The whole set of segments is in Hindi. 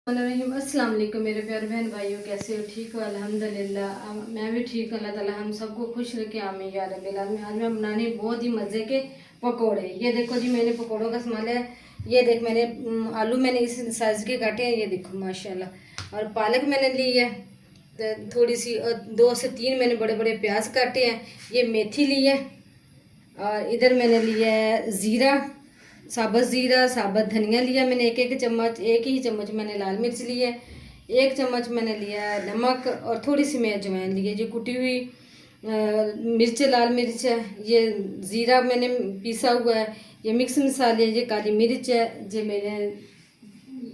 अस्सलाम वालेकुम मेरे प्यारे बहन भाइयों, कैसे हो? ठीक हो? अल्हम्दुलिल्लाह मैं भी ठीक हूँ। अल्लाह ताला हम सबको खुश रखे, आमीन या रब्बिल आलमीन। आज मैं बनाने बहुत ही मज़े के पकोड़े। ये देखो जी, मैंने पकोड़ों का सामान है। ये देख, मैंने आलू मैंने इस साइज़ के काटे हैं, ये देखो माशाल्लाह। और पालक मैंने ली है थोड़ी सी, और 2 से 3 मैंने बड़े बड़े प्याज काटे हैं। ये मेथी ली है, और इधर मैंने लिया है ज़ीरा, साबुत ज़ीरा, साबुत धनिया लिया मैंने एक चम्मच। एक ही चम्मच मैंने लाल मिर्च ली है, 1 चम्मच मैंने लिया है नमक, और थोड़ी सी मैं अजवाइन ली है। जो कुटी हुई मिर्च, लाल मिर्च है, ये ज़ीरा मैंने पीसा हुआ है, ये मिक्स मसाले, ये काली मिर्च है, ये मैंने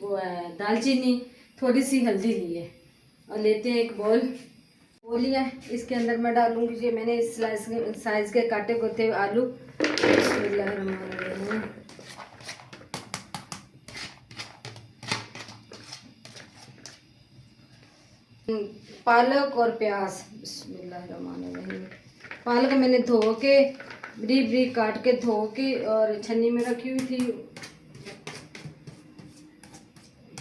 वो है दालचीनी, थोड़ी सी हल्दी ली है। और लेते हैं एक बोल लिया। इसके अंदर मैं डालूंगी ये मैंने इस साइज़ के काटे होते हुए आलू। बिस्मिल्लाहिर्रहमानिर्रहीम। पालक और प्याज। बिस्मिल्लाहिर्रहमानिर्रहीम। पालक मैंने धो के बरीक बरीक काट के धो के और छन्नी में रखी हुई थी।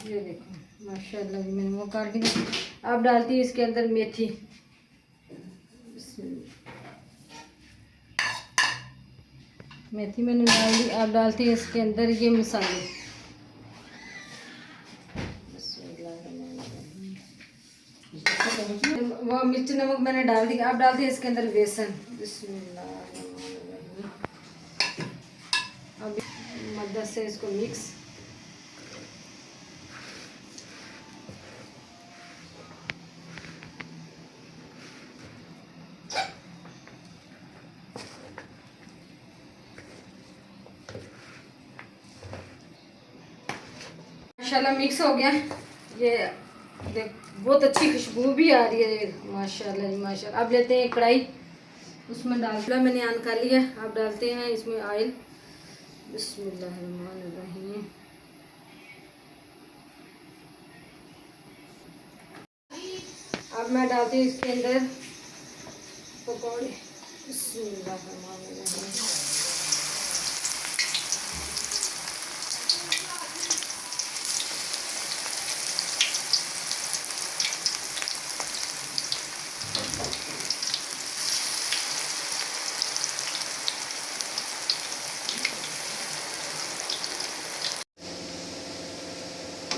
ये देखो माशाल्लाह जी, मैंने वो काट दिया। अब डालती हूँ इसके अंदर मेथी। मेथी मैंने डाल दी। अब डालती हूँ इसके अंदर ये मसाले। वो मिर्च नमक मैंने डाल दी। अब डालती हूँ इसके अंदर बेसन। बिस्मिल्लाहिर्रहमानिर्रहीम। अब मदद से इसको मिक्स। माशाल्लाह मिक्स हो गया। ये देख, बहुत अच्छी खुशबू भी आ रही है माशाल्लाह जी माशाल्लाह। अब लेते हैं कढ़ाई, उसमें डालना मैंने ऑन कर लिया। अब डालते हैं इसमें ऑयल। बिस्मिल्लाहिर्रहमानिर्रहीम। अब मैं डालती हूँ इसके अंदर पकौड़े। बिस्मिल्लाहिर्रहमानिर्रहीम।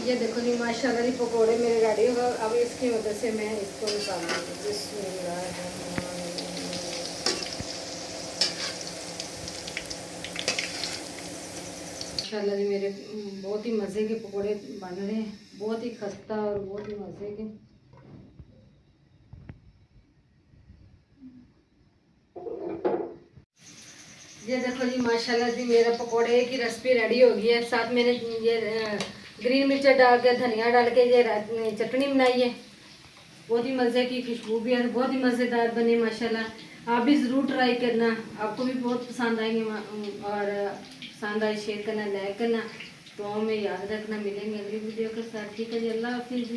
ये देखो जी माशाल्लाह जी, पकोड़े मेरे रेडी हो गए। अब इसकी मदद से मैं इसको निकालूंगी। बिस्मिल्लाहिर्रहमानिर्रहीम। माशाल्लाह जी, मेरे बहुत ही मज़े के पकोड़े बन रहे हैं, बहुत ही खस्ता और बहुत ही मज़े के। ये देखो जी माशाल्लाह जी, मेरा पकोड़े की रेसिपी रेडी हो गई है। साथ मैंने ये ग्रीन मिर्च डाल के, धनिया डाल के ये चटनी बनाई है। बहुत ही मज़े की खुशबू भी है, बहुत ही मज़ेदार बनी माशाल्लाह। आप भी ज़रूर ट्राई करना, आपको भी बहुत पसंद आएंगे। और पसंद आए शेयर करना, लाइक करना। तो हमें याद रखना। मिलेंगे अगली वीडियो के साथ। ठीक है जी, अल्लाह हाफिज़।